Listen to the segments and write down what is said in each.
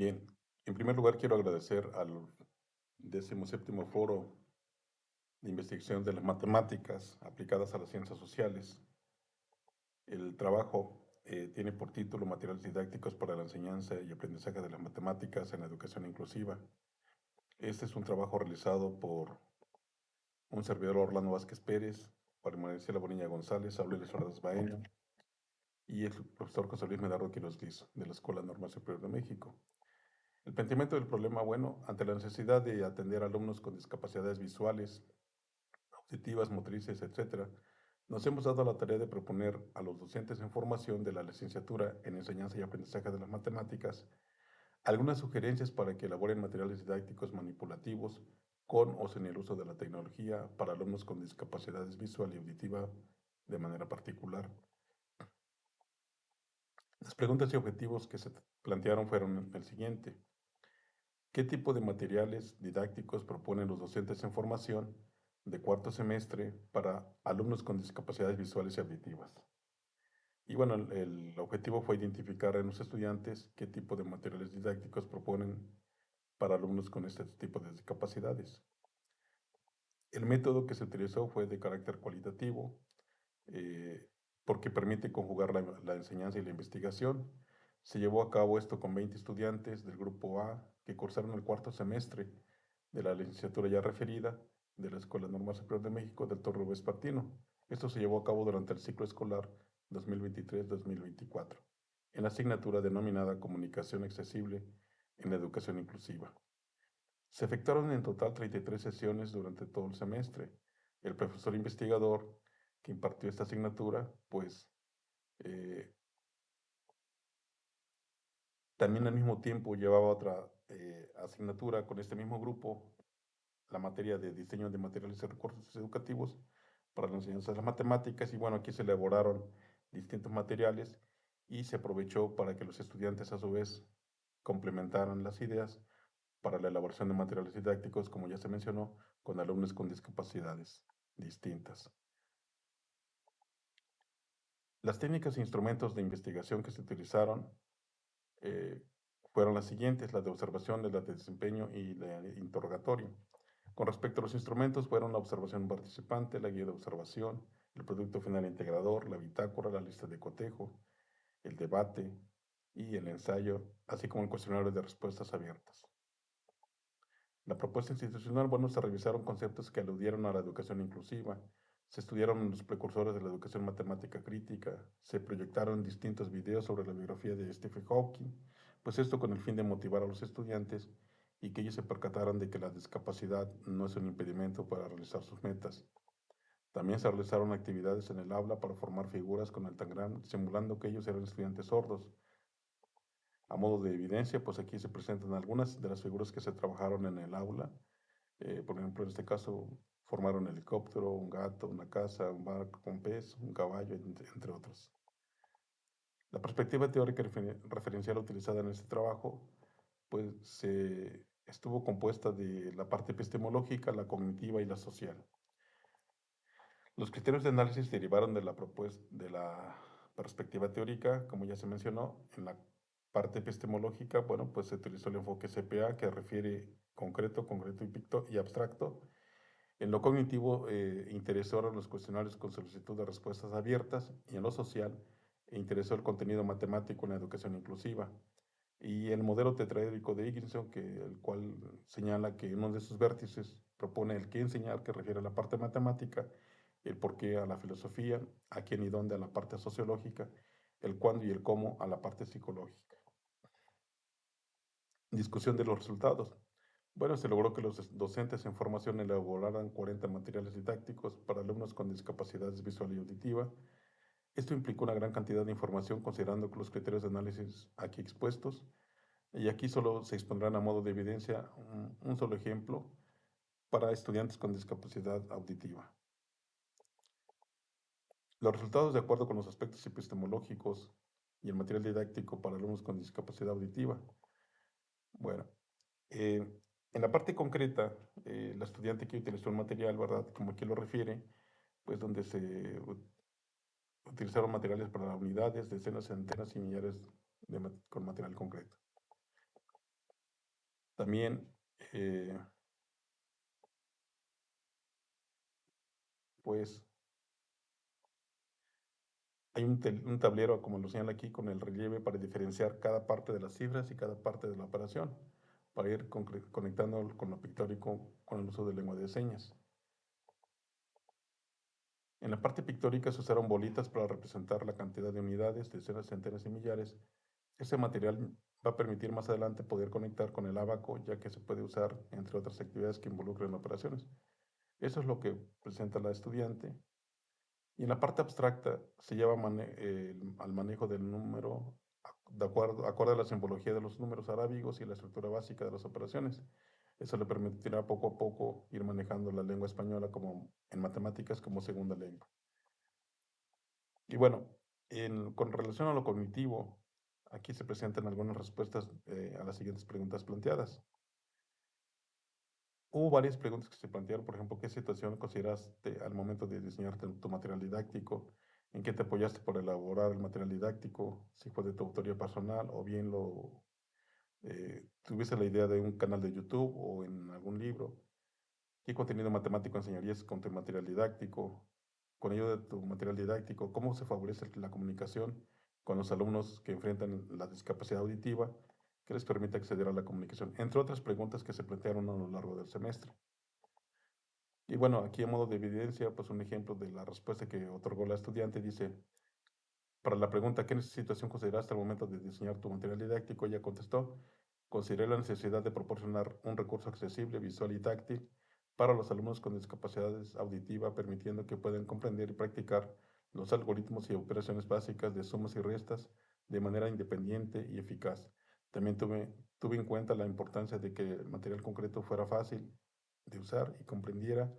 Bien, en primer lugar quiero agradecer al 17º Foro de Investigación de las Matemáticas aplicadas a las Ciencias Sociales. El trabajo tiene por título Materiales didácticos para la enseñanza y aprendizaje de las matemáticas en la educación inclusiva. Este es un trabajo realizado por un servidor Orlando Vázquez Pérez, para Maricela Bonilla González, Aurelio Ordaz Baena y el profesor José Luis Medardo Quiroz Liz, de la Escuela Normal Superior de México. El planteamiento del problema, bueno, ante la necesidad de atender a alumnos con discapacidades visuales, auditivas, motrices, etcétera, nos hemos dado la tarea de proponer a los docentes en formación de la licenciatura en Enseñanza y Aprendizaje de las Matemáticas algunas sugerencias para que elaboren materiales didácticos manipulativos con o sin el uso de la tecnología para alumnos con discapacidades visual y auditiva de manera particular. Las preguntas y objetivos que se plantearon fueron el siguiente. ¿Qué tipo de materiales didácticos proponen los docentes en formación de cuarto semestre para alumnos con discapacidades visuales y auditivas? Y bueno, el objetivo fue identificar en los estudiantes qué tipo de materiales didácticos proponen para alumnos con este tipo de discapacidades. El método que se utilizó fue de carácter cualitativo, eh, porque permite conjugar la enseñanza y la investigación. Se llevó a cabo esto con 20 estudiantes del grupo A que cursaron el cuarto semestre de la licenciatura ya referida de la Escuela Normal Superior de México del Torre Vespertino. Esto se llevó a cabo durante el ciclo escolar 2023-2024, en la asignatura denominada Comunicación Accesible en la Educación Inclusiva. Se efectuaron en total 33 sesiones durante todo el semestre. El profesor investigador que impartió esta asignatura, pues eh, también al mismo tiempo llevaba otra asignatura con este mismo grupo, la materia de diseño de materiales y recursos educativos para la enseñanza de las matemáticas. Y bueno, aquí se elaboraron distintos materiales y se aprovechó para que los estudiantes a su vez complementaran las ideas para la elaboración de materiales didácticos, como ya se mencionó, con alumnos con discapacidades distintas. Las técnicas e instrumentos de investigación que se utilizaron eh, fueron las siguientes: la de observación, la de desempeño y la de interrogatorio. Con respecto a los instrumentos, fueron la observación participante, la guía de observación, el producto final integrador, la bitácora, la lista de cotejo, el debate y el ensayo, así como el cuestionario de respuestas abiertas. La propuesta institucional, bueno, se revisaron conceptos que aludieron a la educación inclusiva, se estudiaron los precursores de la educación matemática crítica, se proyectaron distintos videos sobre la biografía de Stephen Hawking, pues esto con el fin de motivar a los estudiantes y que ellos se percataran de que la discapacidad no es un impedimento para realizar sus metas. También se realizaron actividades en el aula para formar figuras con el tangram, simulando que ellos eran estudiantes sordos. A modo de evidencia, pues aquí se presentan algunas de las figuras que se trabajaron en el aula. Por ejemplo, en este caso, formar un helicóptero, un gato, una casa, un barco, un pez, un caballo, entre otros. La perspectiva teórica referencial utilizada en este trabajo, pues se estuvo compuesta de la parte epistemológica, la cognitiva y la social. Los criterios de análisis derivaron de la propuesta de la perspectiva teórica, como ya se mencionó. En la parte epistemológica, bueno, pues se utilizó el enfoque CPA, que refiere concreto, concreto y abstracto. En lo cognitivo, interesó a los cuestionarios con solicitud de respuestas abiertas, y en lo social, interesó el contenido matemático en la educación inclusiva. Y el modelo tetraédrico de Higginson, el cual señala que uno de sus vértices propone el qué enseñar, que refiere a la parte matemática, el por qué a la filosofía, a quién y dónde a la parte sociológica, el cuándo y el cómo a la parte psicológica. Discusión de los resultados. Bueno, se logró que los docentes en formación elaboraran 40 materiales didácticos para alumnos con discapacidades visual y auditiva. Esto implicó una gran cantidad de información considerando que los criterios de análisis aquí expuestos, y aquí solo se expondrán a modo de evidencia un solo ejemplo para estudiantes con discapacidad auditiva. Los resultados de acuerdo con los aspectos epistemológicos y el material didáctico para alumnos con discapacidad auditiva. Bueno, eh, en la parte concreta, la estudiante que utilizó el material, ¿verdad? Como aquí lo refiere, pues donde se utilizaron materiales para unidades, decenas, centenas y millares con material concreto. También, pues, hay un tablero, como lo señala aquí, con el relieve para diferenciar cada parte de las cifras y cada parte de la operación, para ir conectando con lo pictórico con el uso de lengua de señas. En la parte pictórica se usaron bolitas para representar la cantidad de unidades, decenas, centenas y millares. Ese material va a permitir más adelante poder conectar con el ábaco, ya que se puede usar entre otras actividades que involucren operaciones. Eso es lo que presenta la estudiante. Y en la parte abstracta se lleva al manejo del número acorde a la simbología de los números arábigos y la estructura básica de las operaciones. Eso le permitirá poco a poco ir manejando la lengua española como en matemáticas como segunda lengua. Y bueno, con relación a lo cognitivo, aquí se presentan algunas respuestas a las siguientes preguntas planteadas. Hubo varias preguntas que se plantearon, por ejemplo, ¿qué situación consideraste al momento de diseñar tu material didáctico? ¿En qué te apoyaste para elaborar el material didáctico? Si fue de tu autoría personal o bien tuviste la idea de un canal de YouTube o en algún libro. ¿Qué contenido matemático enseñarías con tu material didáctico? Con ello de tu material didáctico, ¿cómo se favorece la comunicación con los alumnos que enfrentan la discapacidad auditiva que les permite acceder a la comunicación? Entre otras preguntas que se plantearon a lo largo del semestre. Y bueno, aquí a modo de evidencia, pues un ejemplo de la respuesta que otorgó la estudiante dice, para la pregunta, ¿qué situación consideraste al momento de diseñar tu material didáctico? Ella contestó, consideré la necesidad de proporcionar un recurso accesible, visual y táctil para los alumnos con discapacidades auditiva, permitiendo que puedan comprender y practicar los algoritmos y operaciones básicas de sumas y restas de manera independiente y eficaz. También tuve en cuenta la importancia de que el material concreto fuera fácil de usar y comprendiera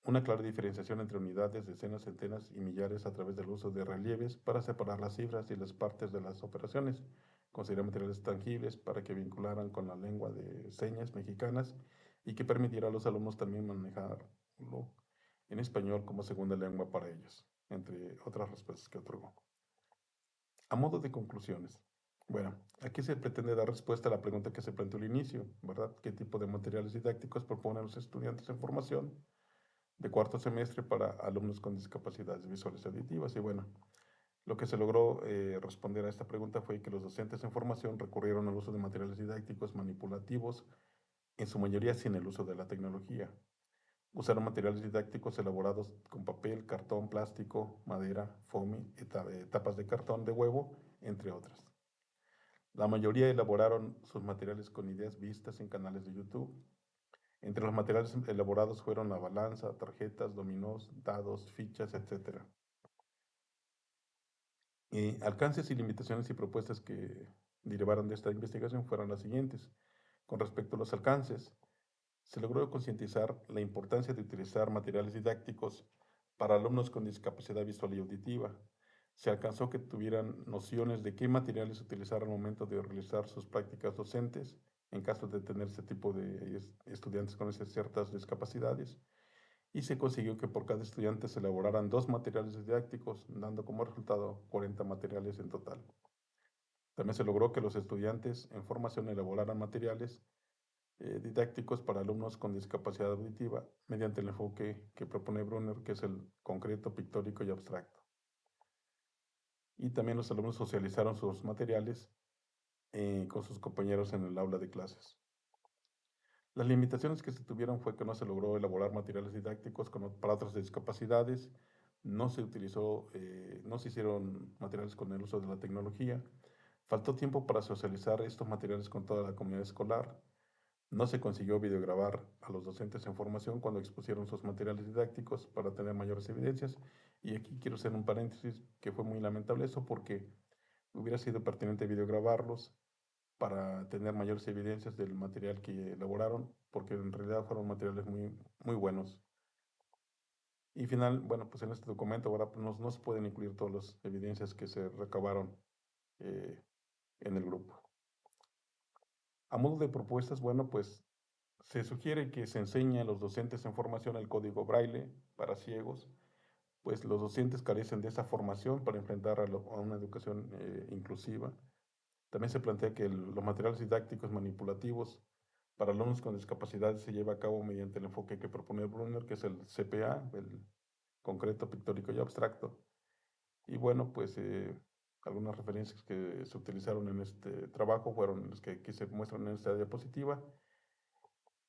una clara diferenciación entre unidades, decenas, centenas y millares a través del uso de relieves para separar las cifras y las partes de las operaciones. Considerar materiales tangibles para que vincularan con la lengua de señas mexicanas y que permitiera a los alumnos también manejarlo en español como segunda lengua para ellos, entre otras respuestas que otorgó. A modo de conclusiones. Bueno, aquí se pretende dar respuesta a la pregunta que se planteó al inicio, ¿verdad? ¿Qué tipo de materiales didácticos proponen los estudiantes en formación de cuarto semestre para alumnos con discapacidades visuales y auditivas? Y bueno, lo que se logró responder a esta pregunta fue que los docentes en formación recurrieron al uso de materiales didácticos manipulativos, en su mayoría sin el uso de la tecnología. Usaron materiales didácticos elaborados con papel, cartón, plástico, madera, foamy, tapas de cartón de huevo, entre otras. La mayoría elaboraron sus materiales con ideas vistas en canales de YouTube. Entre los materiales elaborados fueron la balanza, tarjetas, dominós, dados, fichas, etc. Alcances y limitaciones y propuestas que derivaron de esta investigación fueron las siguientes. Con respecto a los alcances, se logró concientizar la importancia de utilizar materiales didácticos para alumnos con discapacidad visual y auditiva. Se alcanzó que tuvieran nociones de qué materiales utilizar al momento de realizar sus prácticas docentes, en caso de tener este tipo de estudiantes con esas ciertas discapacidades. Y se consiguió que por cada estudiante se elaboraran 2 materiales didácticos, dando como resultado 40 materiales en total. También se logró que los estudiantes en formación elaboraran materiales didácticos para alumnos con discapacidad auditiva mediante el enfoque que propone Brunner, que es el concreto, pictórico y abstracto. Y también los alumnos socializaron sus materiales con sus compañeros en el aula de clases. Las limitaciones que se tuvieron fue que no se logró elaborar materiales didácticos para otras discapacidades, no se utilizó, no se hicieron materiales con el uso de la tecnología, faltó tiempo para socializar estos materiales con toda la comunidad escolar, no se consiguió videograbar a los docentes en formación cuando expusieron sus materiales didácticos para tener mayores evidencias. Y aquí quiero hacer un paréntesis que fue muy lamentable eso porque hubiera sido pertinente videograbarlos para tener mayores evidencias del material que elaboraron, porque en realidad fueron materiales muy, muy buenos. Y final, bueno, pues en este documento ahora pues no se pueden incluir todas las evidencias que se recabaron eh, en el grupo. A modo de propuestas, bueno, pues se sugiere que se enseñe a los docentes en formación el código braille para ciegos, pues los docentes carecen de esa formación para enfrentar a una educación inclusiva. También se plantea que los materiales didácticos manipulativos Para alumnos con discapacidad se lleva a cabo mediante el enfoque que propone Brunner, que es el CPA, el concreto, pictórico y abstracto. Y bueno, pues algunas referencias que se utilizaron en este trabajo fueron las que aquí se muestran en esta diapositiva.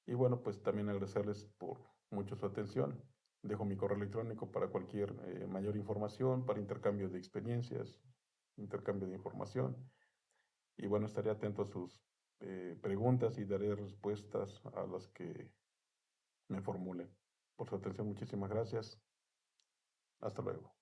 Y bueno, pues también agradecerles por mucho su atención. Dejo mi correo electrónico para cualquier mayor información, para intercambio de experiencias, intercambio de información. Y bueno, estaré atento a sus preguntas y daré respuestas a las que me formulen. Por su atención, muchísimas gracias. Hasta luego.